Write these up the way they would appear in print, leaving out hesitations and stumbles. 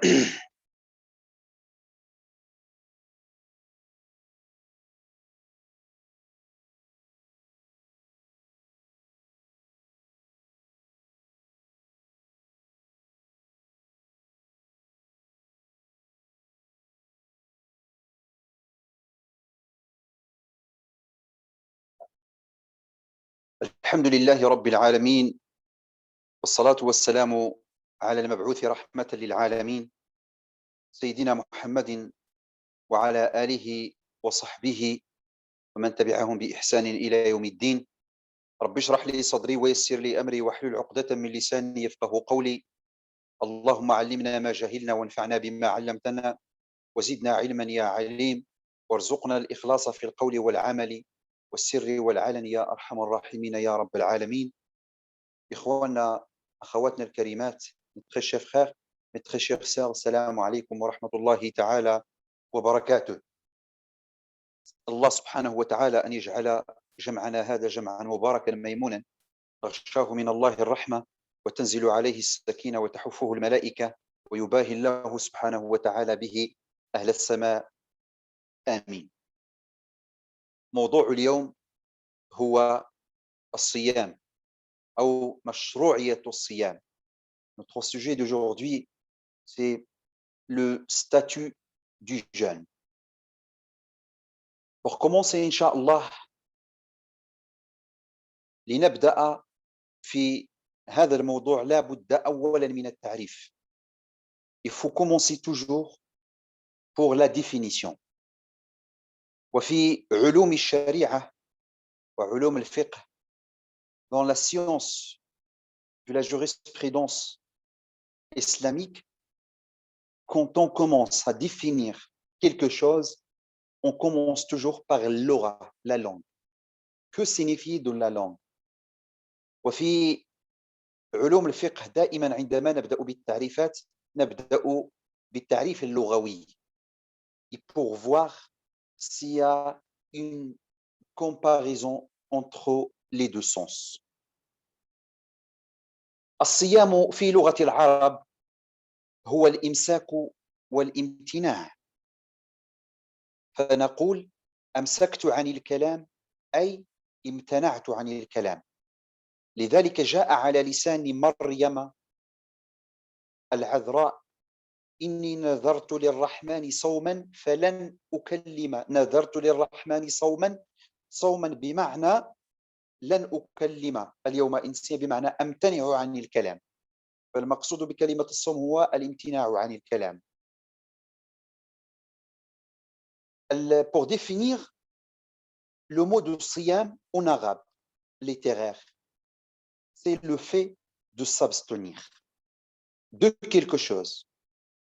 الحمد لله رب العالمين، والصلاة والسلام على المبعوث رحمة للعالمين سيدنا محمد وعلى آله وصحبه ومن تبعهم بإحسان إلى يوم الدين. رب اشرح لي صدري ويسر لي أمري واحلل عقدة من لساني يفقه قولي. اللهم علمنا ما جهلنا وانفعنا بما علمتنا وزدنا علما يا عليم، وارزقنا الإخلاص في القول والعمل والسر والعلن يا أرحم الراحمين يا رب العالمين. إخواننا أخواتنا الكريمات، mes très chers frères, mes très chères sœurs, السلام عليكم ورحمة الله تعالى وبركاته. الله سبحانه وتعالى أن يجعل جمعنا هذا جمعا مباركا ميمونا تغشاه من الله الرحمة وتنزل عليه السكينة وتحفه الملائكة ويباهي الله سبحانه وتعالى به أهل السماء، آمين. موضوع اليوم هو الصيام أو مشروعية الصيام. Notre sujet d'aujourd'hui, c'est le statut du jeûne. Pour commencer, Inch'Allah, لنبدأ في هذا الموضوع لا بد أولا من التعريف. Il faut commencer toujours pour la définition. وفي علوم الشريعة وعلوم الفقه, dans la science de la jurisprudence islamique, quand on commence à définir quelque chose, on commence toujours par l'aura, la langue. Que signifie de la langue? وفي علوم الفقه دائما عندما نبدأ بالتعريفات نبدأ بالتعريف اللغوي. Et pour voir s'il y a une comparaison entre les deux sens. الصيام في لغة العرب هو الإمساك والامتناع. فنقول أمسكت عن الكلام أي امتنعت عن الكلام. لذلك جاء على لسان مريم العذراء: إني نذرت للرحمن صوما فلن أكلم. نذرت للرحمن صوما بمعنى لن أكلم اليوم إنسيا، بمعنى أمتنع عن الكلام. فالمقصود بكلمة الصوم هو الامتناع عن الكلام. Pour définir le mot de siyam en arabe littéraire, c'est le fait de s'abstenir de quelque chose.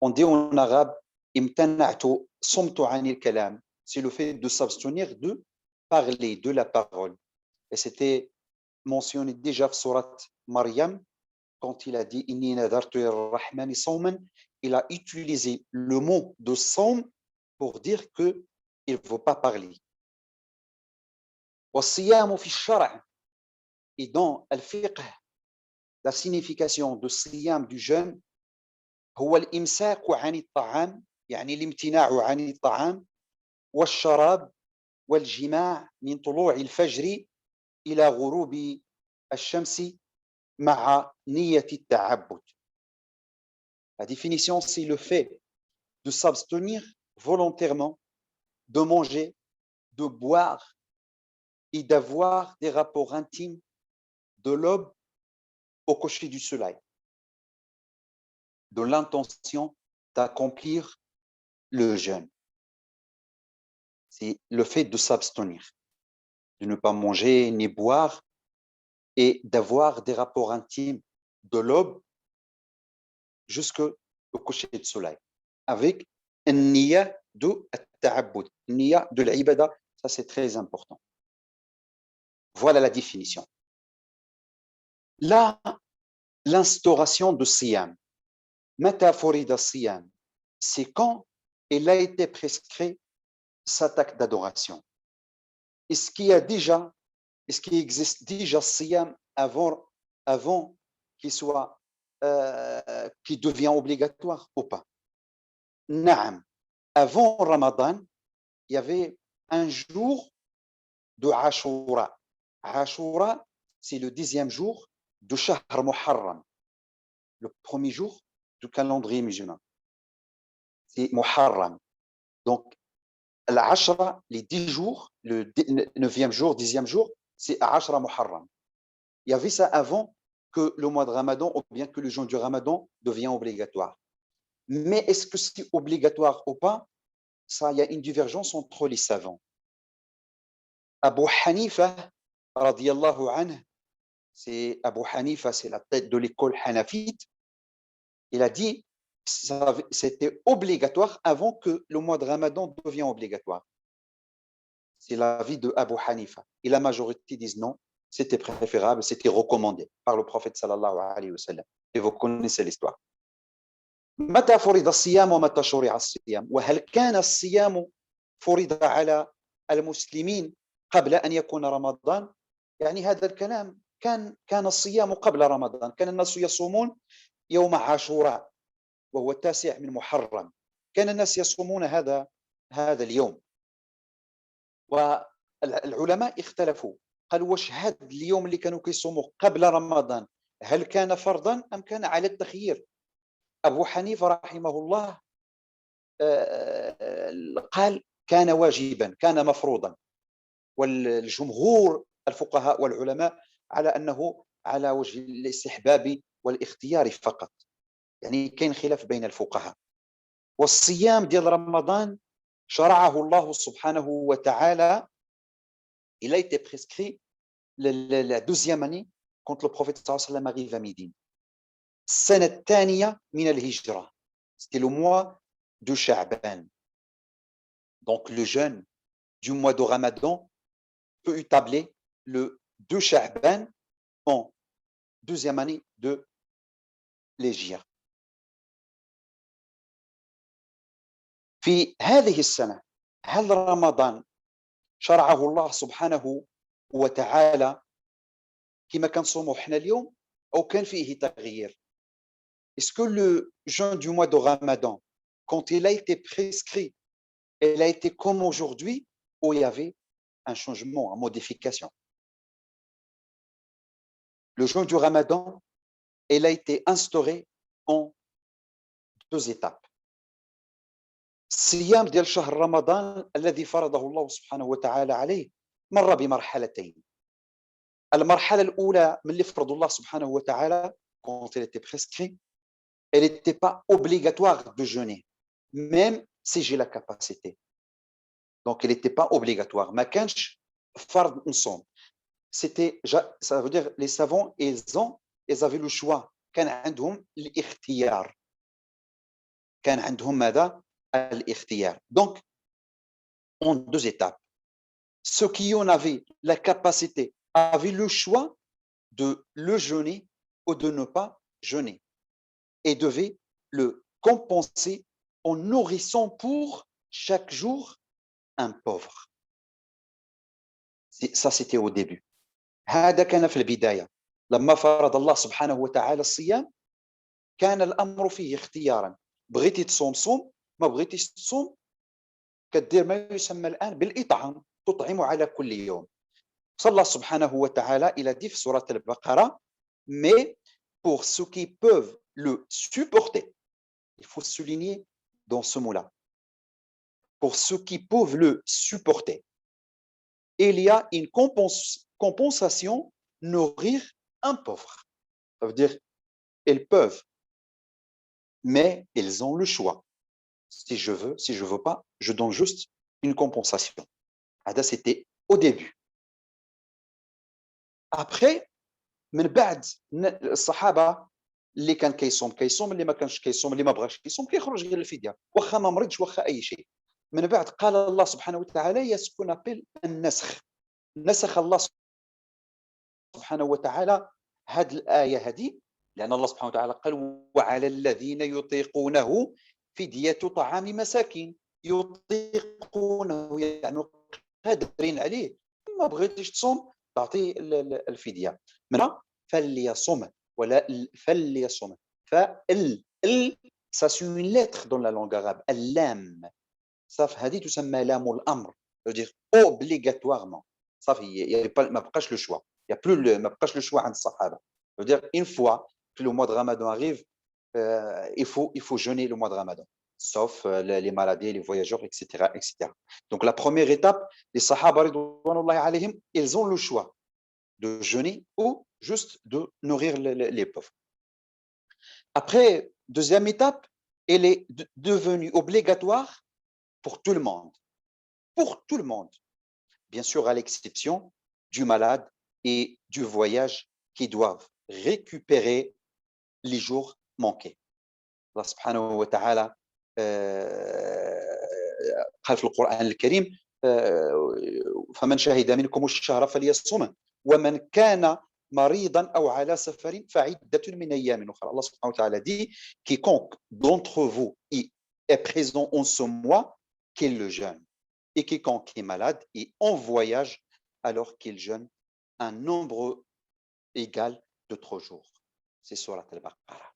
On dit en arabe imtana'tu sumtu 'anil kalam, c'est le fait de s'abstenir de parler, de la parole. Et c'était mentionné déjà dans Surat Maryam quand il a dit inni nadartu lir-rahmani sawman. Il a utilisé le mot de sawm pour dire que il ne faut pas parler. والصيام في الشرع, et dans al-fiqh, la signification de siyam du jeûne هو الإمساك عن الطعام, يعني الامتناع عن الطعام والشراب والجماع من طلوع الفجر إلى غروب الشمس مع نية التعبد. La définition, c'est le fait de s'abstenir volontairement de manger, de boire et d'avoir des rapports intimes de l'aube au coucher du soleil, de l'intention d'accomplir le jeûne. C'est le fait de s'abstenir, de ne pas manger ni boire et d'avoir des rapports intimes de l'aube jusqu'au coucher du soleil, avec une niya de ta'abbud, niya de l'ibada. Ça, c'est très important. Voilà la définition. Là, l'instauration de siyam, mata furida siyam, c'est quand il a été prescrit cet acte d'adoration. Est-ce qu'il existe déjà siyam avant qu'il soit, qui devient obligatoire ou pas? نعم. Avant Ramadan, il y avait un jour de Ashura. Ashura, c'est le 10e jour de Shahr Muharram, le premier jour du calendrier musulman. C'est Muharram. Donc, l'Ashra, les 10 jours, le 9e jour, 10e jour, c'est Ashra Muharram. Il y avait ça avant que le mois de Ramadan, ou bien que le jeûne du Ramadan devient obligatoire. Mais est-ce que c'est obligatoire ou pas? Ça, il y a une divergence entre les savants. Abu Hanifa, radiyallahu anhu, c'est Abu Hanifa, c'est la tête de l'école hanafite. Il a dit que c'était obligatoire avant que le mois de Ramadan devienne obligatoire. C'est l'avis de Abu Hanifa. Et la majorité disent non, c'était préférable, c'était recommandé par le prophète sallallahu alayhi wa sallam. Et vous connaissez l'histoire. متى فرض الصيام ومتى شرع الصيام وهل كان الصيام فرض على المسلمين قبل أن يكون رمضان؟ يعني هذا الكلام كان الصيام قبل رمضان، كان الناس يصومون يوم عاشوراء وهو التاسع من محرم، كان الناس يصومون هذا اليوم. والعلماء اختلفوا، قالوا واش هذا اليوم اللي كانوا كيصوموا قبل رمضان هل كان فرضا أم كان على التخيير؟ أبو حنيفة رحمه الله قال كان واجبا، كان مفروضا، والجمهور الفقهاء والعلماء على أنه على وجه الاستحباب والاختيار فقط. يعني كاين خلاف بين الفقهاء. والصيام ديال رمضان شرعه الله سبحانه وتعالى. Il a été prescrit la 12e année quand le prophète صلى الله عليه وسلم arrive à Médine. السنة الثانية من الهجرة. C'était le mois de Sha'ban. Donc le jeûne du mois de Ramadan peut établir le 2 Sha'ban en 2e année de l'Hégire. في هذه السنة هل رمضان شرعه الله سبحانه وتعالى كما كنصوموا حنا اليوم أو كان فيه تغيير؟ Est-ce que le jeûne du mois de Ramadan, quand il a été prescrit, il a été comme aujourd'hui ou il y avait un changement, une modification? Le jeûne du Ramadan, il a été instauré en 2 étapes. الصيام ديال شهر رمضان الذي فرضه الله سبحانه وتعالى عليه مر بمرحلتين. المرحلة الأولى من اللي فرض الله سبحانه وتعالى quand il était prescrit, elle n'était pas obligatoire de jeûner, même si j'ai la capacité. Donc, elle n'était pas obligatoire. ما كانش فرض نصوم. C'était, ça veut dire les savants, ils avaient le choix. كان عندهم الاختيار. كان عندهم ماذا؟ الاختيار. Donc, en 2 étapes. Ceux qui en avaient la capacité avaient le choix de le jeûner ou de ne pas jeûner et devaient le compenser en nourrissant pour chaque jour un pauvre. Ça, c'était au début. هذا كان في البداية. لما فرض الله سبحانه وتعالى الصيام كان الأمر فيه اختيارا. بغيتي تصوم صوم، ما بغيتيش تصوم كدير ما يسمى الآن بالإطعام، تطعم على كل يوم. Allah subhanahu wa ta'ala, il a dit surat al-Baqarah, mais pour ceux qui peuvent le supporter, il faut souligner dans ce mot-là, pour ceux qui peuvent le supporter, il y a une compensation, nourrir un pauvre. Ça veut dire, ils peuvent, mais ils ont le choix. Si je veux, si je veux pas, je donne juste une compensation. Ça, c'était au début. Après, من بعد الصحابه اللي كان كيصوم اللي ما كانش كيصوم اللي ما بغاش كيصوم كيخرج غير الفديه واخا ما مرضش واخا اي شيء. من بعد قال الله سبحانه وتعالى يسكن ابل النسخ. نسخ الله سبحانه وتعالى هذه الايه هذه لان الله سبحانه وتعالى قال وعلى الذين يطيقونه فديه طعام مساكين. يطيقونه يعني قادرين عليه، ما بغيتيش تصوم تعطي الفديه. من فليصم ولا فليصم. فال Ça, c'est une lettre dans la langue arabe, al-lam. صافي هذه تسمى لام الامر. C'est-à-dire obligatoirement. صافي il y a pas ما بقاش le choix. Il y a plus le ما بقاش le choix عند الصحابه. C'est-à-dire une fois que le mois de Ramadan arrive, il faut jeûner le mois de Ramadan, sauf les maladies, les voyageurs, etc., etc. Donc la première étape, les Sahaba ridwanullahi alayhim, ils ont le choix de jeûner ou juste de nourrir les pauvres. Après, deuxième étape, elle est devenue obligatoire pour tout le monde. Pour tout le monde. Bien sûr, à l'exception du malade et du voyage qui doivent récupérer les jours manqués. Allah subhanahu wa ta'ala قال في القرآن الكريم فمن شهد منكم الشهر فليصمه ومن كان مريضا أو على سفر فعدة من أيام أخرى. Allah subhanahu wa ta'ala dit quiconque d'entre vous est présent en ce mois qu'il le jeûne, et quiconque est malade et en voyage alors qu'il jeûne un nombre égal de 3 jours. C'est surat al-Baqarah.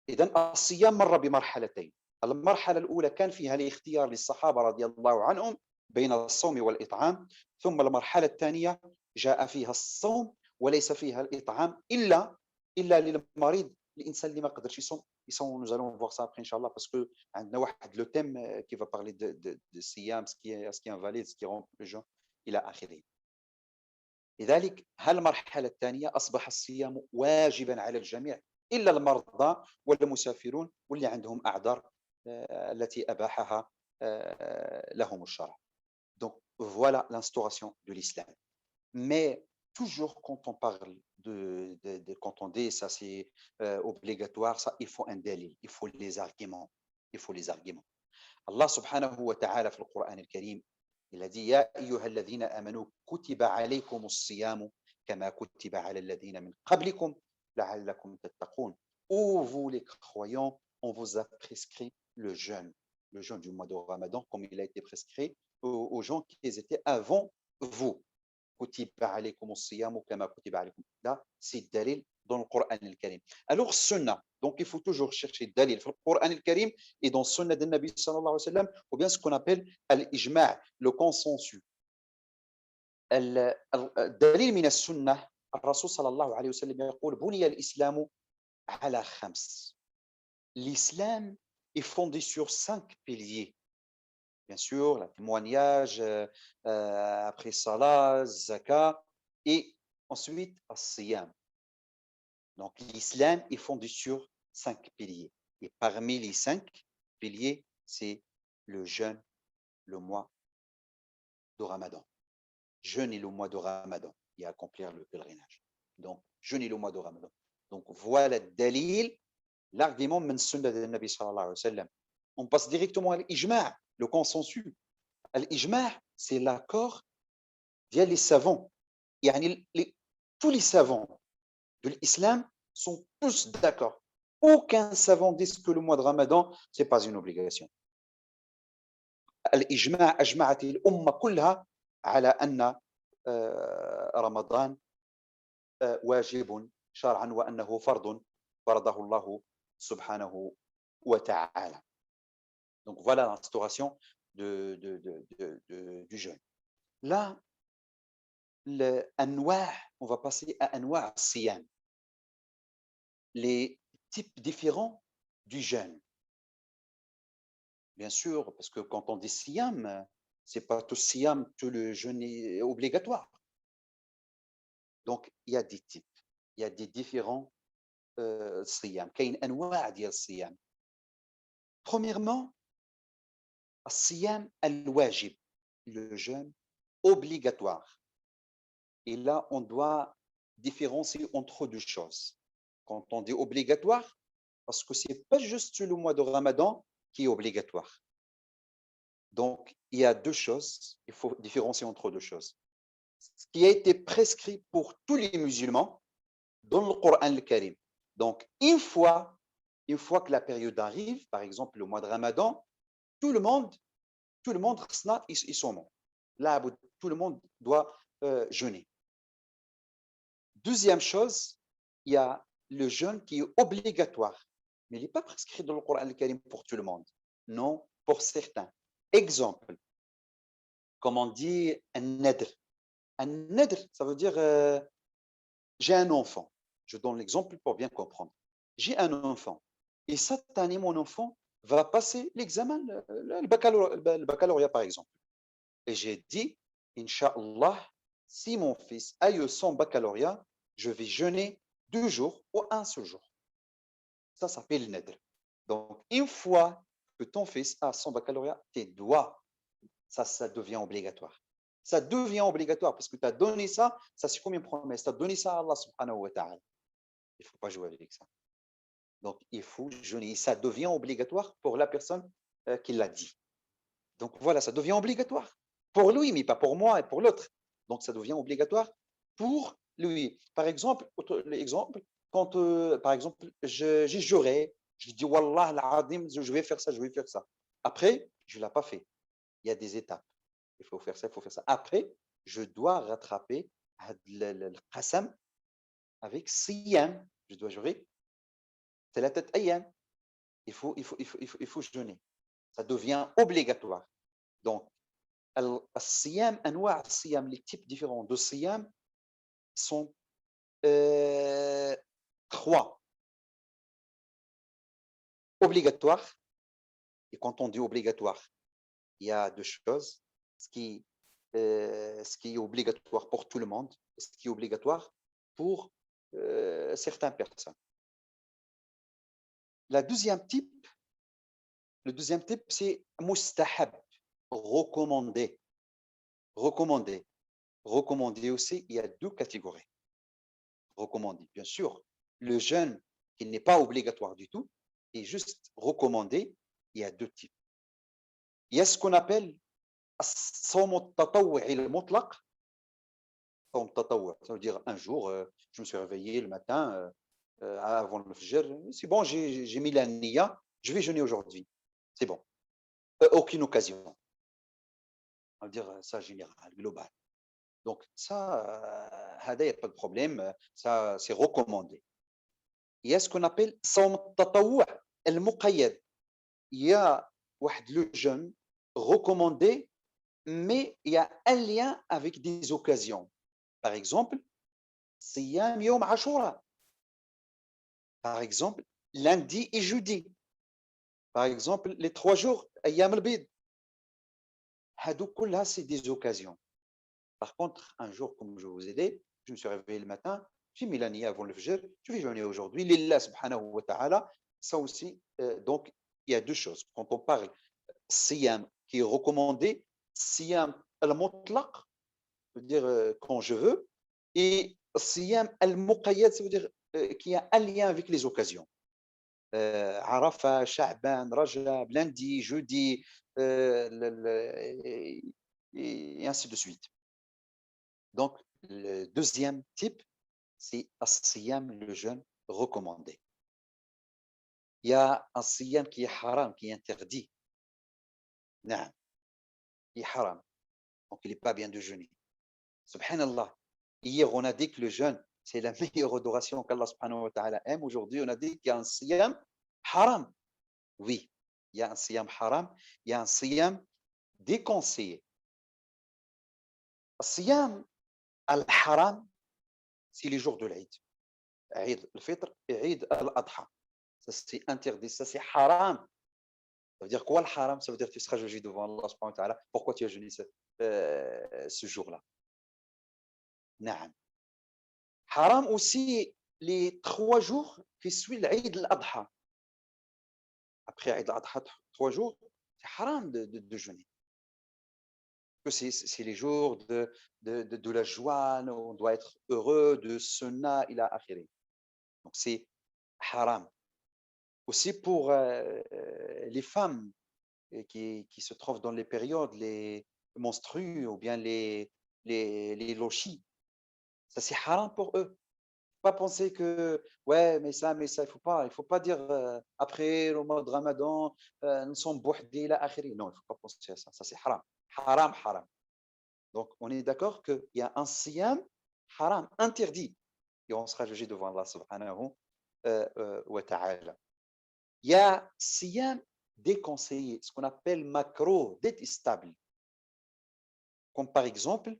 إذن الصيام مر بمرحلتين. المرحلة الأولى كان فيها الاختيار للصحابة رضي الله عنهم بين الصوم والإطعام، ثم المرحلة الثانية جاء فيها الصوم وليس فيها الإطعام إلا للمريض، الإنسان اللي ما قدرش يصوم. Nous allons voir ça après Inch'Allah, parce que عندنا واحد le thème qui va parler de الصيام, ce qui invalide, ce qui rend le jeûne إلى آخره. لذلك هالمرحلة الثانية أصبح الصيام واجبا على الجميع إلا المرضى والمسافرون واللي عندهم أعذار التي أباحها لهم الشرع. Donc voilà l'instauration de l'islam. Mais toujours quand on parle quand on dit ça c'est obligatoire, ça il faut un dalil, il faut les arguments, il faut les arguments. Allah subhanahu wa ta'ala في القرآن الكريم il a dit يا أيها الذين آمنوا كتب عليكم الصيام كما كتب على الذين من قبلكم لعلكم تتقون. Ô vous les croyants, on vous a prescrit le jeûne du mois de Ramadan, comme il a été prescrit aux gens qui étaient avant vous. كتب عليكم الصيام كما كتب عليكم. Là, c'est dalil dans le Coran al-Karim. Alors, sunna. Donc, il faut toujours chercher dalil dans le Coran al-Karim et dans le sunna de Nabi sallallahu alayhi wa sallam, ou bien ce qu'on appelle al-ijma', le consensus. الدليل من السنة الرسول صلى الله عليه وسلم يقول بني الإسلام على 5. L'islam est fondé sur 5 piliers. Bien sûr, le témoignage, après salat, zakat, et ensuite as-siyam. Donc l'islam est fondé sur 5 piliers. Et parmi les 5 piliers, c'est le jeûne, le mois de Ramadan. Jeûner le mois de Ramadan et accomplir le pèlerinage. Donc, jeûner le mois de Ramadan. Donc, voilà dalil, l'argument min sunna de Nabi sallallahu alayhi wa sallam. On passe directement à l'ijma', le consensus. L'ijma', c'est l'accord via les savants. Tous les savants de l'islam sont tous d'accord. Aucun savant dit que le mois de Ramadan, ce n'est pas une obligation. الإجماع أجمعت الأمة كلها على أن رمضان واجب شرعا وأنه فرض فرضه الله سبحانه وتعالى. Donc voilà l'instauration du jeûne. Là, on va passer à anwa' siyam, les types différents du jeûne. Bien sûr, parce que quand on dit siyam, c'est pas tout siyam, tout le jeûne est obligatoire. Donc, il y a des types, il y a des différents siyam. كاين أنواع ديال الصيام. Premièrement, الصيام الواجب, le jeûne obligatoire. Et là, on doit différencier entre deux choses. Quand on dit obligatoire, parce que ce n'est pas juste le mois de Ramadan qui est obligatoire. Donc, il y a deux choses, il faut différencier entre deux choses. Ce qui a été prescrit pour tous les musulmans dans le Coran al-Karim. Donc, une fois que la période arrive, par exemple le mois de Ramadan, tout le monde, ils sont là, tout le monde doit jeûner. Deuxième chose, il y a le jeûne qui est obligatoire. mais il n'est pas prescrit dans le Coran al-Karim pour tout le monde. Non, pour certains. Exemple, comme on dit un nadr. Un nadr, ça veut dire j'ai un enfant. Je donne l'exemple pour bien comprendre. J'ai un enfant. Et cette année, mon enfant va passer l'examen, le baccalauréat, par exemple. Et j'ai dit, Inch'Allah, si mon fils a eu son baccalauréat, je vais jeûner 2 jours ou un seul jour. Ça s'appelle le nadr. Donc, une fois que ton fils a son baccalauréat, tes doigts, ça devient obligatoire. Ça devient obligatoire parce que tu as donné ça c'est comme une promesse. Tu as donné ça à Allah subhanahu wa ta'ala. Il ne faut pas jouer avec ça. Donc, il faut jeûner. Ça devient obligatoire pour la personne qui l'a dit. Donc, voilà, ça devient obligatoire. Pour lui, mais pas pour moi et pour l'autre. Donc, ça devient obligatoire pour lui. Par exemple, l'exemple, quand, par exemple, j'ai juré, je dis, Wallah, l'azim, je vais faire ça, je vais faire ça. Après, je ne l'ai pas fait. Il y a des étapes. Il faut faire ça, il faut faire ça. Après, je dois rattraper le qasam avec siyam. Je dois jurer. C'est la tête ayam. Il faut jeûner. Ça devient obligatoire. Donc, الصيام انواع الصيام les types différents de صيام sont trois obligatoires. Et quand on dit obligatoire, il y a deux choses. Ce qui est obligatoire pour tout le monde, et ce qui est obligatoire pour certaines personnes. Le deuxième type, c'est mustahab, recommandé. Recommandé. Recommandé aussi, il y a deux catégories. Recommandé, bien sûr. Le jeûne qui n'est pas obligatoire du tout est juste recommandé. Il y a deux types. Il y a ce qu'on appelle الصوم التطوعي المطلق. صوم التطوع, ça veut dire un jour, je me suis réveillé le matin avant le fajr, c'est bon, j'ai mis la niya, je vais jeûner aujourd'hui. C'est bon. Aucune occasion. On va dire ça général, global. Donc ça, il n'y a pas de problème, ça c'est recommandé. Il y a ce qu'on appelle صوم التطوع المقيد. Il y a le jeûne recommandé, mais il y a un lien avec des occasions. Par exemple, صيام يوم عاشوراء. Par exemple, lundi et jeudi. Par exemple, les 3 jours, أيام البيض. هادو كلها c'est des occasions. Par contre, un jour, comme je vous ai dit, je me suis réveillé le matin, j'ai mis la niya avant le fajr, je vais jeûner aujourd'hui, lillah subhanahu wa ta'ala. Ça aussi, donc, il y a deux choses. Quand on parle siyam qui est recommandé, siyam al-mutlaq, ça veut dire quand je veux, et siyam al-muqayyad, ça veut dire qu'il y a un lien avec les occasions. Arafat, Sha'ban, Rajab, lundi, jeudi, et ainsi de suite. Donc, le deuxième type, c'est as-siyam, le jeûne recommandé. Il y a un siyam qui est haram, qui est interdit. Non, il est haram. Donc, il n'est pas bien de jeûner. Subhanallah. Hier, on a dit que le jeûne, c'est la meilleure adoration qu'Allah subhanahu wa ta'ala aime. Aujourd'hui, on a dit qu'il y a un siyam haram. Oui, il y a un siyam haram, il y a un siyam déconseillé. Siyam al-haram, c'est les jours de l'Aïd. Aïd al-Fitr et Aïd al-Adha. Ça, c'est interdit, ça, c'est haram. Ça veut dire quoi le haram? Ça veut dire que tu seras jugé devant Allah subhanahu wa ta'ala. Pourquoi tu as jeûné ce jour-là? Naam. Haram aussi les 3 jours qui suivent l'Aïd al-Adha. Après Aïd al-Adha, 3 jours, c'est haram de jeûner. C'est les jours de la joie, on doit être heureux, de sunnah, ila akhiri. Donc c'est haram. Aussi pour les femmes qui se trouvent dans les périodes, les menstrues ou bien les lochis, ça c'est haram pour eux. Pas penser que ouais mais ça il faut pas dire après le mois de Ramadan nous sommes bouhdis ila akhiri. Non, il faut pas penser à ça. Ça c'est haram. Haram. Donc, on est d'accord qu'il y a un siyam haram, interdit, et on sera jugé devant Allah subhanahu wa ta'ala. Il y a siyam déconseillé, ce qu'on appelle macro, détestable. Comme par exemple,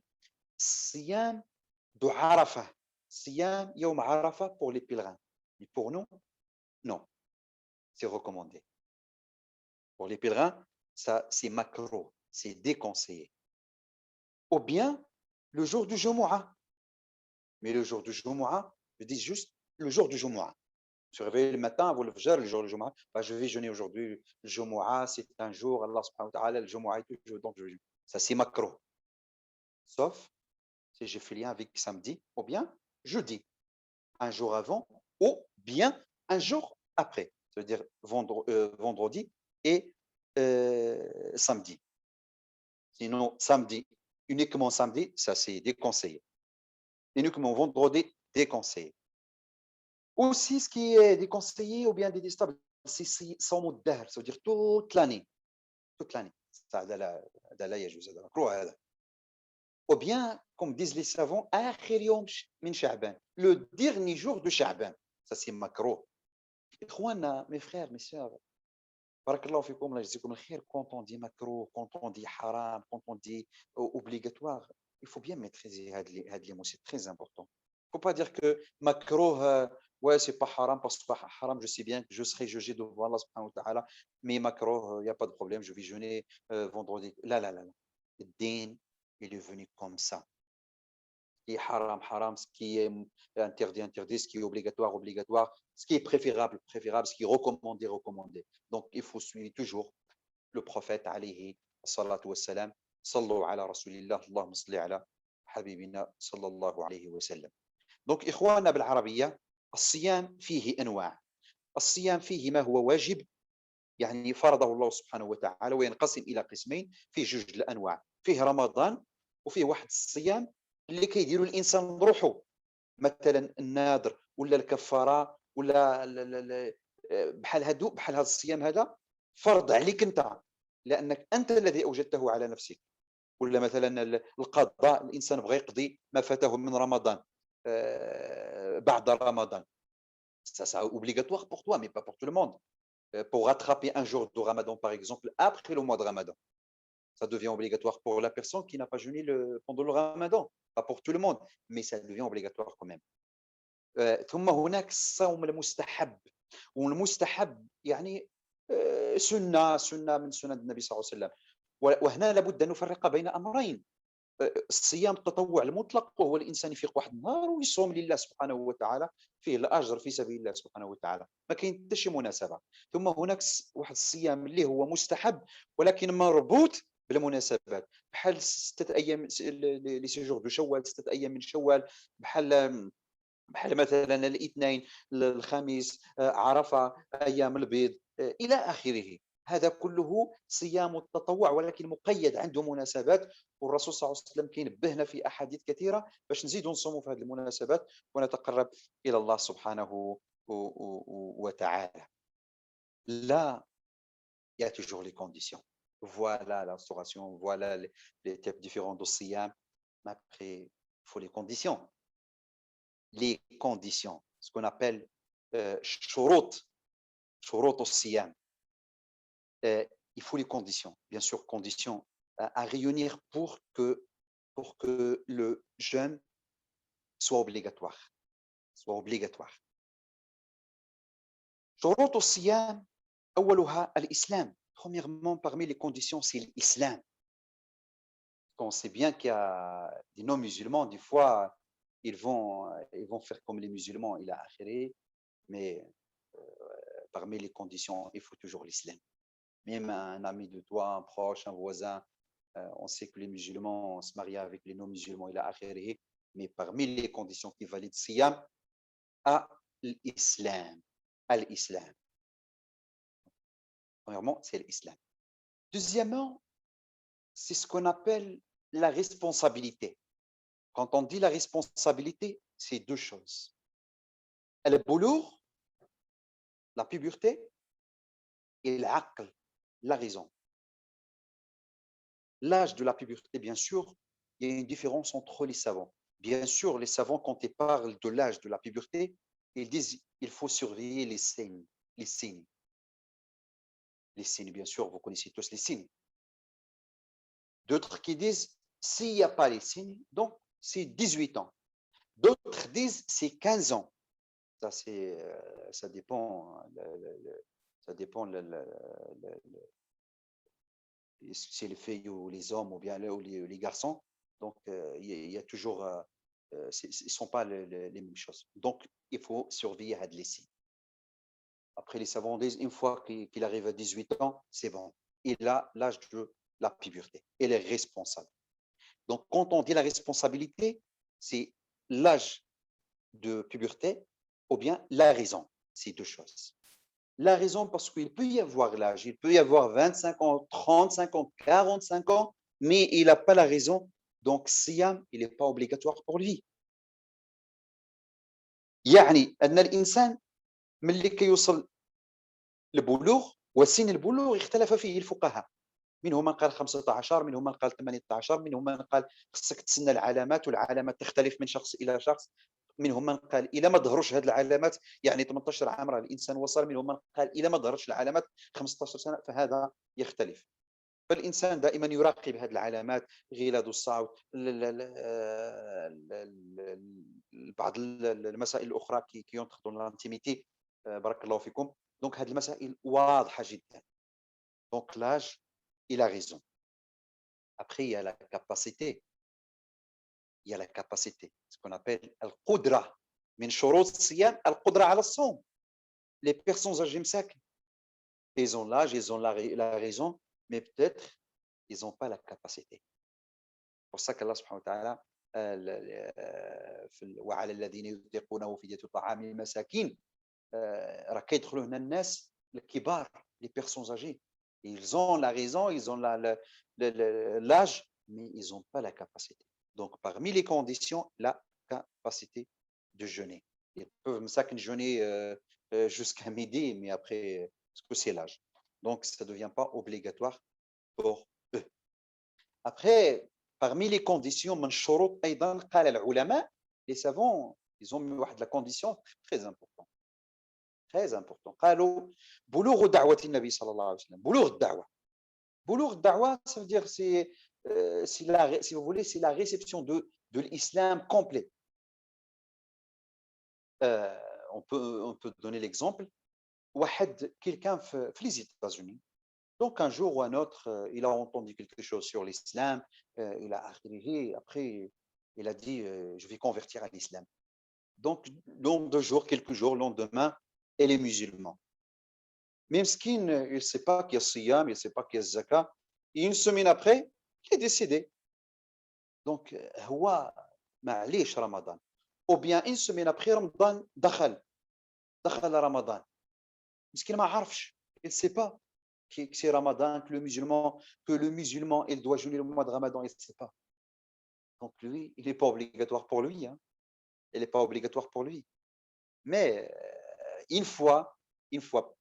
siyam de Arafah, siyam yawm Arafah pour les pèlerins. Mais pour nous, non, c'est recommandé. Pour les pèlerins, ça c'est macro, c'est déconseillé. Ou bien le jour du Jumu'ah. Mais le jour du Jumu'ah, je dis juste le jour du Jumu'ah. Je me réveille le matin avant le Fajr, le jour du Jumu'ah, je vais jeûner aujourd'hui. Le Jumu'ah, c'est un jour, Allah subhanahu wa ta'ala, le Jumu'ah est toujours, donc je jeûne. Ça c'est macro. Sauf si j'ai fait lien avec samedi, ou bien jeudi, un jour avant, ou bien un jour après, c'est-à-dire vendredi et samedi. Sinon, samedi, uniquement samedi, ça c'est déconseillé. Uniquement vendredi, déconseillé. Aussi, ce qui est déconseillé ou bien détestable, c'est sans mot d'air, c'est-à-dire toute l'année. Toute l'année. هذا لا يجوز، هذا مكروه هذا. Ou bien, comme disent les savants, آخر يوم من شعبان, le dernier jour de Sha'ban. Ça, c'est makro. إخوانا, mes frères, mes sœurs, barakallahu fikoum, Allah yajzikoum al-khair, quand on dit makro, quand on dit haram, quand on dit obligatoire, il faut bien maîtriser هاد les mots, c'est très important. Il ne faut pas dire que makro, ouais, c'est pas haram, parce que pas haram, je sais bien que je serai jugé devant Allah subhanahu wa ta'ala, mais makro, il n'y a pas de problème, je vais jeûner vendredi. Là, là, là, là. Le din, il est venu comme ça. Ce qui est haram, haram, ce qui est interdit, interdit, ce qui est obligatoire, obligatoire, ce qui est préférable, préférable, ce qui est recommandé, recommandé. Donc, il faut suivre toujours le prophète, alayhi salatu wassalam, sallu ala rasulillah, Allahumma salli ala habibina, sallallahu alayhi wa sallam. Donc, إخوانا بالعربية, الصيام فيه أنواع. الصيام فيه ما هو واجب، يعني فرضه الله سبحانه وتعالى، وينقسم إلى قسمين، فيه جوج الأنواع، فيه رمضان وفيه واحد الصيام اللي كيديرو الانسان بروحه، مثلا النادر ولا الكفاره ولا بحال هادو، بحال هذا الصيام هذا فرض عليك انت، لانك انت الذي اوجدته على نفسك. ولا مثلا القضاء، الانسان بغى يقضي ما فاته من رمضان بعد رمضان، ça c'est obligatoire pour toi mais pas pour tout le monde. Pour rattraper un jour de Ramadan par exemple après le mois de Ramadan, ça devient obligatoire pour la personne qui n'a pas jeûné pendant le Ramadan, pas pour tout le monde, mais ça devient obligatoire quand même. ثم هناك الصوم المستحب، والمستحب يعني سنة من سنن النبي صلى الله عليه وسلم. وهنا لابد أن نفرق بين أمرين، الصيام التطوع المطلق وهو الإنسان يفيق واحد النهار ويصوم لله سبحانه وتعالى، فيه الأجر في سبيل الله سبحانه وتعالى، ما كاين حتى شي مناسبة. ثم هناك واحد الصيام اللي هو مستحب ولكن مربوط بالمناسبات، بحال 6 أيام لي سيجور دو شوال، 6 أيام من شوال، بحال مثلا الاثنين، الخميس، عرفة، أيام البيض، إلى آخره. هذا كله صيام التطوع ولكن مقيد، عنده مناسبات، والرسول صلى الله عليه وسلم كينبهنا في أحاديث كثيرة باش نزيدوا نصوموا في هذه المناسبات ونتقرب إلى الله سبحانه وتعالى. Là, il y a toujours les conditions. Voilà l'instauration, voilà les types différents de siyam. Mais après, il faut les conditions. Les conditions, ce qu'on appelle shurut au siyam. Il faut les conditions, bien sûr, conditions à réunir pour que le jeûne soit obligatoire. Soit obligatoire. شروط الصيام أولها الإسلام. Premièrement, parmi les conditions, c'est l'islam. On sait bien qu'il y a des non-musulmans, des fois, ils vont faire comme les musulmans, il a akhiri, mais parmi les conditions, il faut toujours l'islam. Même un ami de toi, un proche, un voisin, on sait que les musulmans se marient avec les non-musulmans, il a akhiri, mais parmi les conditions qui valident siyam, l'islam. L'islam. Premièrement, c'est l'islam. Deuxièmement, c'est ce qu'on appelle la responsabilité. Quand on dit la responsabilité, c'est deux choses. Al-Boulough, la puberté, et l'aql, la raison. L'âge de la puberté, bien sûr, il y a une différence entre les savants. Bien sûr, les savants, quand ils parlent de l'âge de la puberté, ils disent qu'il faut surveiller les signes. Les signes, bien sûr, vous connaissez tous les signes. D'autres qui disent, s'il n'y a pas les signes, donc c'est 18 ans. D'autres disent, c'est 15 ans. Ça, ça dépend. Ça dépend si c'est les filles ou les hommes ou bien les garçons. Donc, il y a toujours. Ils ne sont pas les mêmes choses. Donc, il faut surveiller à les signes. Après, les savants disent, une fois qu'il arrive à 18 ans, c'est bon. Et là, l'âge de la puberté. Elle est responsable. Donc, quand on dit la responsabilité, c'est l'âge de puberté ou bien la raison. C'est deux choses. La raison, parce qu'il peut y avoir l'âge, il peut y avoir 25 ans, 35 ans, 45 ans, mais il n'a pas la raison. Donc, siyam, il n'est pas obligatoire pour lui. يعني أن الإنسان ملي كيوصل البلوغ وسن البلوغ اختلف فيه الفقهاء. منهم من قال 15 منهم من قال 18 منهم من قال خصك تسنى العلامات والعلامات تختلف من شخص الى شخص منهم من قال الى ما ظهروش هذه العلامات يعني 18 عام راه الانسان وصل منهم من قال الى ما ظهرتش العلامات 15 سنه فهذا يختلف فالانسان دائما يراقب هذه العلامات غلاظ الصوت بعض المسائل الاخرى كي ينتقدوا لانتيميتي بارك الله فيكم دونك هذه المسائل واضحه جدا دونك لاج il a raison. Après, il y a la capacité. Il y a la capacité. Ce qu'on appelle al-qudra. من شروط الصيام القدرة على الصوم. Les personnes âgées مساكن. Ils ont l'âge, ils ont la raison, mais peut-être ils n'ont pas la capacité. C'est pour ça qu'Allah subhanahu wa ta'ala وعلى الذين يطيقونه فدية طعام المساكين راه كيدخلوا هنا الناس الكبار les personnes âgées. Ils ont la raison, ils ont l'âge, mais ils n'ont pas la capacité. Donc, parmi les conditions, la capacité de jeûner. Ils peuvent jeûner jusqu'à midi, mais après, parce que c'est l'âge. Donc, ça ne devient pas obligatoire pour eux. Après, parmi les conditions, les savants, ils ont mis la condition très importante. Très important. قالوا بلوغ دعوة النبي صلى الله عليه وسلم. بلوغ الدعوة. بلوغ الدعوة, ça veut dire si vous voulez, c'est la réception de l'islam complet. On peut donner l'exemple. Quelqu'un les États-Unis. Donc un jour ou un autre, il a entendu quelque chose sur l'islam. Il a après, il a dit je vais convertir à l'islam. Donc, dans 2 jours, quelques jours, lendemain, elle est musulman. Mais Mskin, il ne sait pas qu'il y a Siyam, il ne sait pas qu'il y a Zaka. Et une semaine après, il est décédé. Donc, هو معليش Ramadan. Ou bien une semaine après, Ramadan دخل Ramadan. Mskin ما عرفش. Il ne sait pas que c'est Ramadan, que le musulman, il doit jeûner le mois de Ramadan, il ne sait pas. Donc lui, il n'est pas obligatoire pour lui. Hein. Il n'est pas obligatoire pour lui. Mais une fois,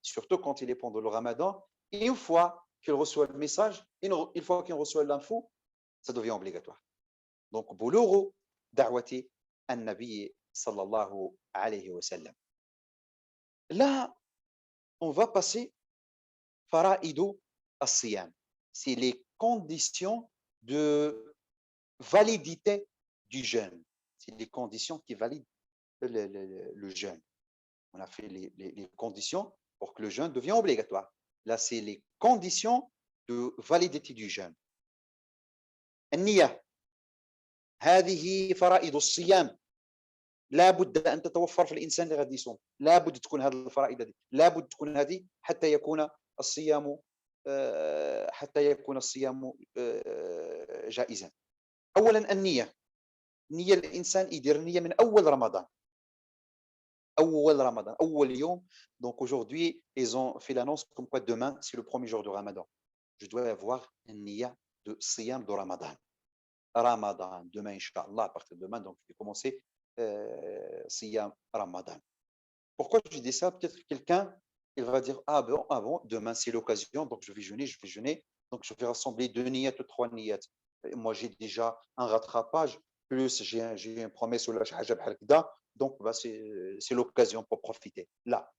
surtout quand il est pendant le Ramadan, une fois qu'il reçoit le message, une fois qu'il reçoit l'info, ça devient obligatoire. Donc, بلوغ دعوة النبي صلى الله عليه وسلم. Là, on va passer فرائض الصيام. C'est les conditions de validité du jeûne. C'est les conditions qui valident le jeûne. On a fait les conditions pour que le jeûne devienne obligatoire. Là, c'est les conditions de validité du jeûne. النية هذه فرائض الصيام لا بد أن تتوفر في الإنسان اللي غادي يصوم لا بد تكون هذه الفرائض هذه لا بد تكون هذه حتى يكون الصيام جائزا. أولا النية الإنسان يدير النية من أول رمضان أول يوم. Donc aujourd'hui, ils ont fait l'annonce comme quoi demain, c'est le premier jour de Ramadan. Je dois avoir une niya de siyam de Ramadan. Demain, Inch'Allah, à partir de demain, donc je vais commencer siyam Ramadan. Pourquoi je dis ça? Peut-être quelqu'un, il va dire, bon, demain c'est l'occasion, donc je vais jeûner, donc je vais rassembler 2 niyats ou 3 niyats. Moi, j'ai déjà un rattrapage, plus j'ai une promesse ou la haja bhal kda. Donc, c'est l'occasion pour profiter. Là,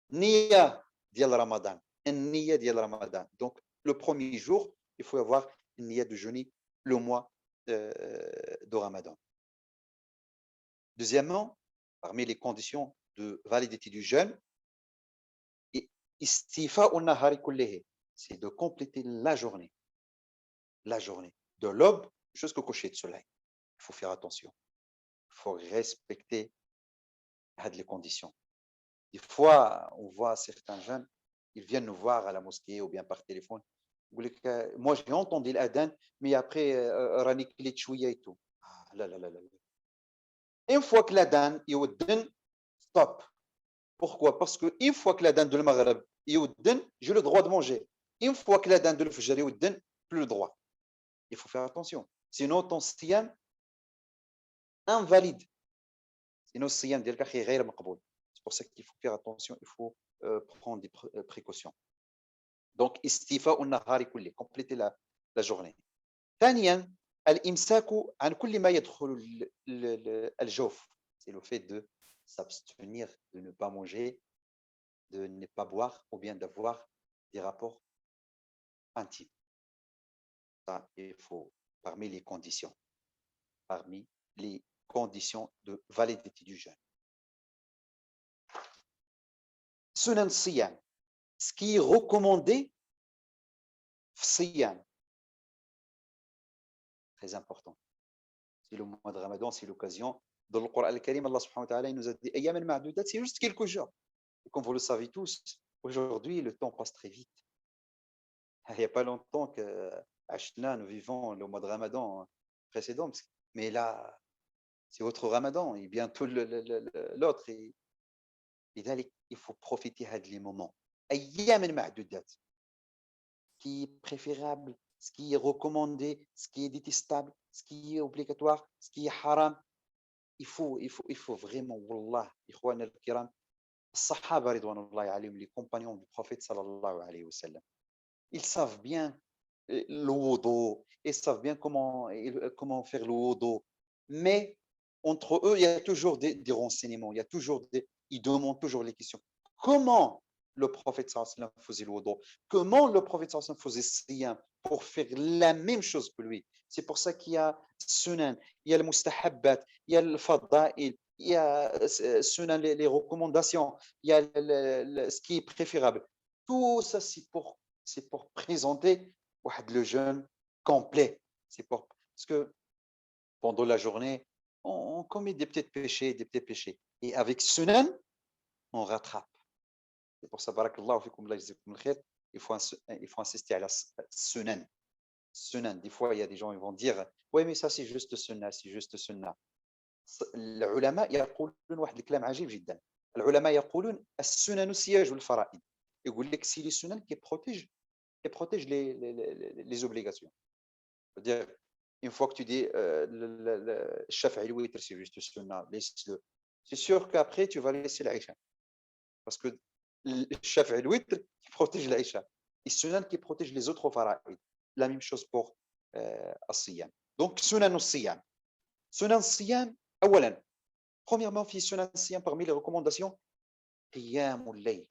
Niya dial Ramadan. النية ديال رمضان. Donc le premier jour, il faut avoir une niyyah de jeûner le mois de Ramadan. Deuxièmement, parmi les conditions de validité du jeûne, istifa'u nahari kullihi, c'est de compléter la journée, de l'aube jusqu'au coucher de soleil. Il faut faire attention, il faut respecter les conditions. Des fois, on voit certains jeunes, ils viennent nous voir à la mosquée ou bien par téléphone. Moi, j'ai entendu l'adhan, mais après, rani klit chouïa et tout. Ah, là, là, là, là. Une fois que l'adhan يودن, stop. Pourquoi? Parce qu'une fois que l'adhan de l'Maghreb يودن, j'ai le droit de manger. Une fois que l'adhan de l'Fajr يودن, plus le droit. Il faut faire attention. Sinon, ton siyam invalide. Sinon, le siyam ديالك غير مقبول. C'est pour ça qu'il faut faire attention, il faut prendre des précautions. Donc, istifa'u nahari kulli, compléter la journée. ثانيا, الإمساك عن كل ما يدخل الجوف. C'est le fait de s'abstenir, de ne pas manger, de ne pas boire ou bien d'avoir des rapports intimes. Ça, il faut, parmi les conditions de validité du jeûne. Sunan siyam, ce qui est recommandé, siyam, très important. C'est le mois de Ramadan, c'est l'occasion. Dans le Coran al-Karim, Allah subhanahu wa ta'ala, il nous a dit ayyaman ma'dudat, c'est juste quelques jours. Et comme vous le savez tous, aujourd'hui, le temps passe très vite. Il n'y a pas longtemps que nous vivons le mois de Ramadan précédent, mais là, c'est votre Ramadan et bientôt l'autre. Et il faut profiter de les moments. Ayyaman ma'dudat, ce qui est préférable, ce qui est recommandé, ce qui est détestable, ce qui est obligatoire, ce qui est haram. Il faut vraiment, wallah, ikhwana al-kiram, الصحابة رضوان الله عليهم, les compagnons du prophète sallallahu alayhi wa sallam, ils savent bien le wudu, ils savent bien comment faire le wudu, mais entre eux, il y a toujours des renseignements, ils demandent toujours les questions. Comment le prophète sallallahu alayhi wa sallam faisait le wudu? Comment le prophète sallallahu alayhi wa sallam faisait siyam pour faire la même chose que lui? C'est pour ça qu'il y a sunan, il y a le mustahabbat, il y a le fadail, il y a sunan, les recommandations, il y a ce qui est préférable. Tout ça, c'est pour présenter le jeûne complet. Parce que pendant la journée, on commet des petits péchés. Et avec sunan, on rattrape. C'est pour ça, barakallahu fikum, Allah yajzikum al-khair, il faut insister à la sunan. Des fois, il y a des gens qui vont dire oui, mais ça, c'est juste sunnah. العلماء يقولون واحد الكلام عجيب جدا. العلماء يقولون السنن سياج الفرائض. يقول لك سي لي سنن qui protège les obligations. C'est-à-dire, une fois que tu dis le shafa'i le witr, c'est juste sunna, laisse-le. C'est sûr qu'après, tu vas laisser l'Aïcha. Parce que le shafa'i le witr qui protège l'Aïcha. Et sunna qui protège les autres fara'id. La même chose pour الصيام. Donc, sunan الصيام. Sunan الصيام, أولا, premièrement, في sunan الصيام, parmi les recommandations, قيام الليل.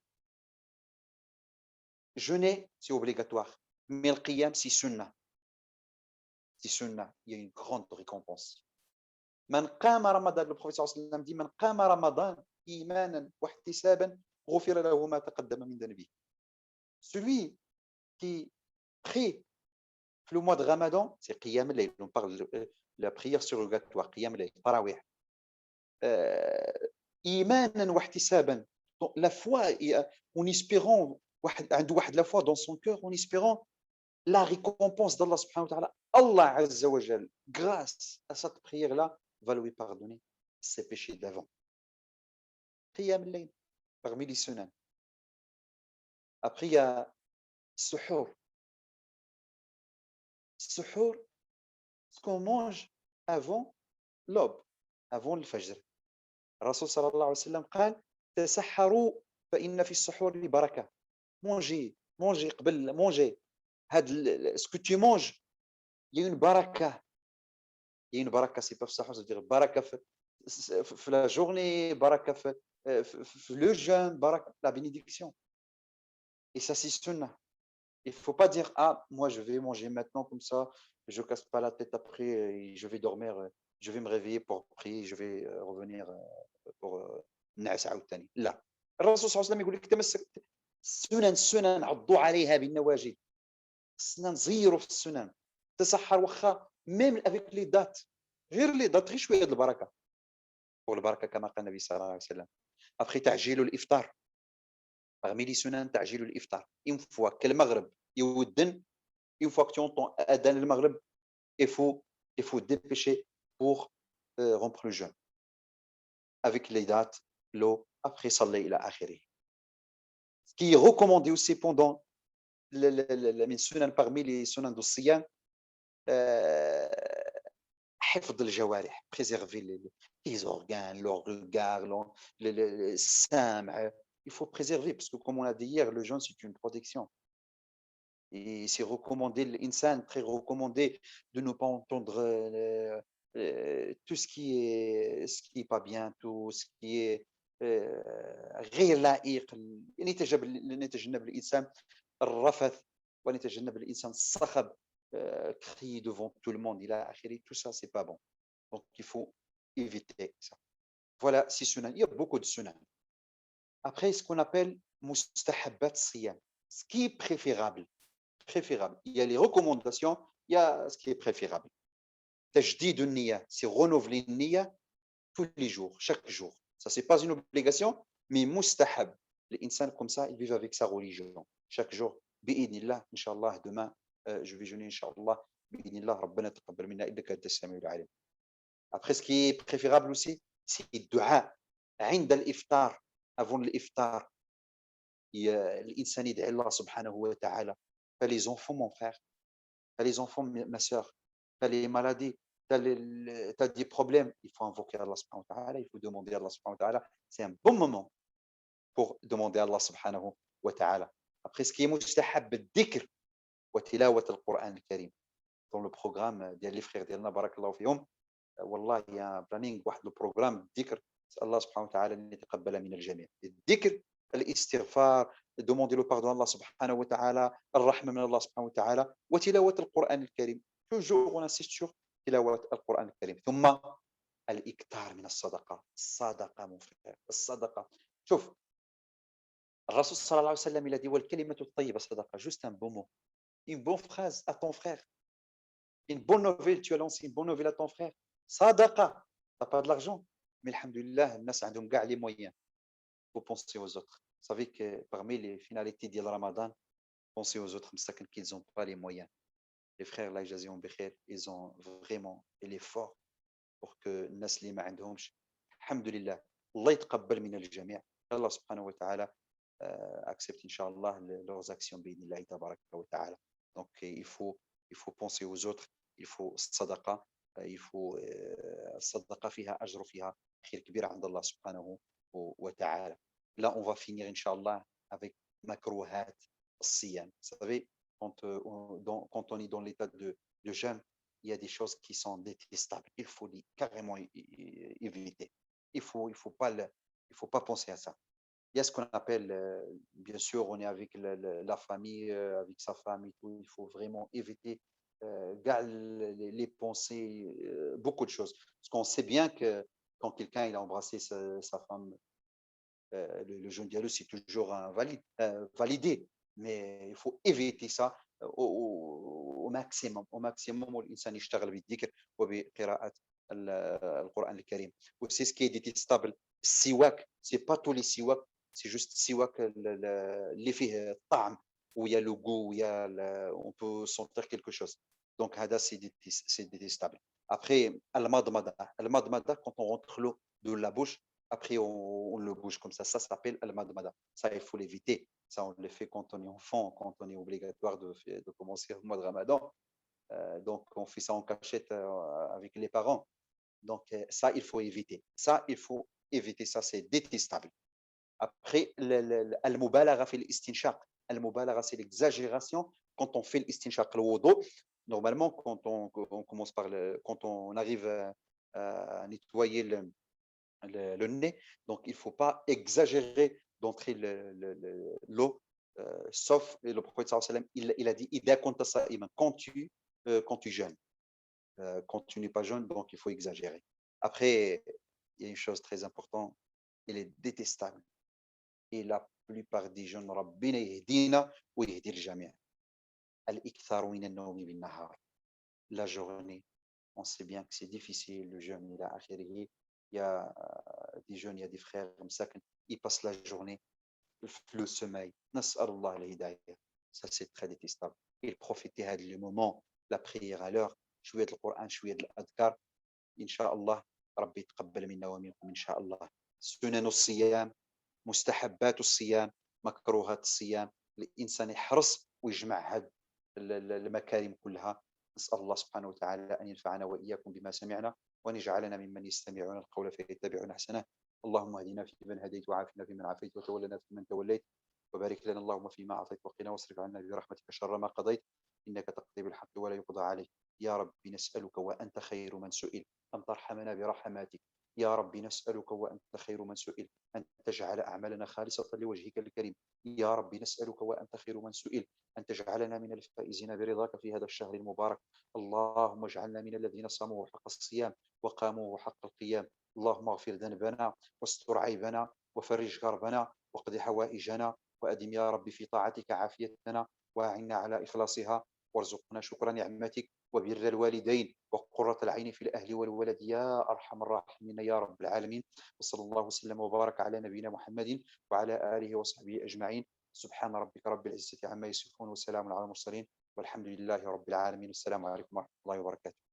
Jeûner, c'est obligatoire. Mais le qiyam, c'est sunnah. Il y a une grande récompense. من قام رمضان, le prophète sallallahu alayhi wa sallam dit من قام رمضان إيمانا واحتسابا غفر له ما تقدم من ذنبه. Celui qui prie le mois de Ramadan, c'est qiyam al-layl. On parle de la prière surrogatoire, qiyam al-layl, tarawih. إيمانا واحتسابا. La foi, en espérant, la foi dans son cœur, en espérant la récompense d'Allah subhanahu wa ta'ala. Allah azza wa jal, grâce à cette prière-là, va lui pardonner ses péchés d'avant. Qiyam al-layl, parmi les sunan. Après, il y a suhour. Suhour, ce qu'on mange avant l'aube, avant le fajr. Rasul sallallahu alayhi wa sallam قال تسحروا فإن في السحور بركة. Mangez, mangez. Ce que tu manges, il y a une baraka. C'est pas ça, ça veut dire baraka la journée, baraka le jeûne, baraka la bénédiction. Et ça, c'est sunnah. Il ne faut pas dire, ah, moi, je vais manger maintenant comme ça, je ne casse pas la tête après, et je vais dormir, je vais me réveiller pour prier, je vais revenir pour نعس عاوتاني. لا. الرسول صلى الله عليه وسلم يقول لك تمسك السنن عضوا عليها بالنواجذ. خصنا نزيروا في السنن. تسحر واخا ميم افيك لي دات، غير لي دات، غير شويه د البركه والبركه كما قال النبي صلى الله عليه وسلم. ابخي تعجيل الافطار، parmi les sunan تعجيل الافطار. Une fois que le maghreb يودن، une fois que tu entends adhan le maghreb, il faut dépêcher pour rompre le jeûne avec les dates, l'eau, après صلي إلى آخره. Ce qui est recommandé aussi pendant من sunan, parmi les sunan du siyam, حفظ الجوارح، préserver les organes, le regard, le السمع. Il faut préserver parce que comme on a dit hier, le jeûne c'est une protection. Et c'est recommandé, l'insan, très recommandé de ne pas entendre tout ce qui est pas bien, tout ce qui est غير لائق. نتجنب الإنسان الرفث، ونتجنب الإنسان الصخب، crier devant tout le monde, il a akhiri, tout ça, c'est pas bon. Donc, il faut éviter ça. Voilà, c'est sunan. Il y a beaucoup de sunan. Après, ce qu'on appelle mustahabbat siyam, ce qui est préférable. Il y a les recommandations, il y a ce qui est préférable. Tajdid al-niyya, c'est renouveler le niyya tous les jours, chaque jour. Ça, c'est pas une obligation, mais mustahab. L'insan comme ça, il vit avec sa religion. Chaque jour, bi'idnillah, inshallah, demain, je vais jeûner, inshallah, bi'idnillah, rabbana taqabbal minna innaka antas samiul alim. Après, ce qui est préférable aussi, c'est le dua. عند الإفطار, avant l'iftar, l'insan يدعي الله سبحانه وتعالى. T'as les enfants, mon frère, t'as les enfants, ma soeur, t'as les maladies, t'as des problèmes, il faut invoquer Allah subhanahu wa ta'ala, il faut demander à Allah subhanahu wa ta'ala. C'est un bon moment pour demander à Allah subhanahu wa ta'ala. Après, ce qui est mustahab, dhikr wa tilawat al-Qur'an al-Karim. Dans le programme des frères d'Allah, barakallahu fihum, والله il y a un planning, واحد le programme dhikr. Allah subhanahu wa ta'ala أن يتقبل من الجميع. الذكر، الاستغفار، demander le pardon à Allah subhanahu wa ta'ala, الرحمة من الله سبحانه وتعالى، وتلاوة القرآن الكريم. Toujours on insiste sur تلاوة القرآن الكريم. ثم الإكثار من الصدقة. الصدقة mon frère، الصدقة. شوف الرسول صلى الله عليه وسلم il a dit والكلمة الطيبة صدقة. Juste un beau mot, une bonne phrase à ton frère, une bonne nouvelle, tu as lancé une bonne nouvelle à ton frère. Sadaqa, t'as pas de l'argent, mais alhamdulillah, الناس عندهم كاع les moyens. Faut penser aux autres. Vous savez que parmi les finalités de Ramadan, penser aux autres, مساكن qu'ils n'ont pas les moyens. Les frères là, يجازيهم بخير, ils ont vraiment fait l'effort pour que الناس اللي ما عندهمش, الحمد لله, الله يتقبل من الجميع. الله سبحانه وتعالى accepte Inch'Allah leurs actions بإذن الله تبارك وتعالى. Donc il faut penser aux autres, il faut sadaqa, il faut الصدقة فيها أجر فيها خير كبير عند الله سبحانه وتعالى. Là, on va finir, Inch'Allah, avec makruhat al-siyam. Vous savez, quand on est dans l'état de jeûne, il y a des choses qui sont détestables. Il faut carrément éviter. Il faut pas penser à ça. Il y a ce qu'on appelle, bien sûr, on est avec la famille, avec sa femme et tout. Il faut vraiment éviter les pensées, beaucoup de choses. Parce qu'on sait bien que quand quelqu'un il a embrassé sa femme, le jeûne dialogue, c'est toujours validé. Mais il faut éviter ça au maximum. Au maximum, الإنسان يشتغل بالذكر وبقراءة القرآن الكريم. وسي ce qui est détestable, السواك. C'est pas tous les siwak, c'est juste السواك اللي فيه الطعم, où il y a le goût, où on peut sentir quelque chose. Donc, هذا c'est détestable. Après, al-madmada, quand on rentre l'eau de la bouche, après on le bouge comme ça s'appelle al-madmada. Ça, il faut l'éviter. Ça, on le fait quand on est enfant, quand on est obligatoire de commencer le mois de Ramadan. Donc, on fait ça en cachette avec les parents. Donc, ça, il faut éviter. Ça, c'est détestable. Après, al-mubalagha fi al-istinshaq. Al-mubalagha, c'est l'exagération quand on fait l'istinshaq, le wudu. Normalement, quand on commence quand on arrive à nettoyer le nez, donc il ne faut pas exagérer d'entrer l'eau sauf le prophète sallallahu alayhi wa sallam, il a dit: «Idha kunta sa'iman», quand tu jeûnes. Quand tu n'es pas jeune, donc il faut exagérer. Après, il y a une chose très importante, elle est détestable et la plupart des jeunes, ربنا يهدينا ويهدي الجميع. الإكثار من النوم بالنهار. La journée, on sait bien que c'est difficile, le jeûne إلى آخره. Il y a des jeunes, il y a des frères مساكن, ils passent la journée le sommeil. نسأل الله الهداية. Ça, c'est très détestable. Et profiter هذا le moment, la prière à l'heure, شوية القرآن, شوية الأذكار. إن شاء الله ربي يتقبل منا ومنكم إن شاء الله. سنن الصيام، مستحبات الصيام، مكروهات الصيام. الإنسان يحرص ويجمع هذه المكارم كلها. نسأل الله سبحانه وتعالى أن ينفعنا وإياكم بما سمعنا وأن يجعلنا ممن يستمعون القول فيتبعون أحسنه. اللهم اهدنا فيمن هديت وعافنا فيمن عافيت وتولنا فيمن توليت وبارك لنا اللهم فيما أعطيت وقنا واصرف عنا برحمتك شر ما قضيت إنك تقضي بالحق ولا يقضى عليك. يا رب نسألك وأنت خير من سئل أن ترحمنا برحماتك. يا رب نسألك وأنت خير من سئل أن تجعل أعمالنا خالصة لوجهك الكريم. يا رب نسألك وأنت خير من سئل أن تجعلنا من الفائزين برضاك في هذا الشهر المبارك. اللهم اجعلنا من الذين صاموا حق الصيام وقاموا حق القيام. اللهم اغفر ذنبنا واستر عيبنا وفرج كربنا واقض حوائجنا وأدم يا رب في طاعتك عافيتنا وأعنا على إخلاصها وارزقنا شكر نعمتك وبر الوالدين وقرة العين في الأهل والولد يا أرحم الراحمين يا رب العالمين. وصلى الله وسلم وبارك على نبينا محمد وعلى آله وصحبه أجمعين. سبحان ربك رب العزة عما يصفون وسلام على المرسلين والحمد لله رب العالمين. السلام عليكم ورحمة الله وبركاته.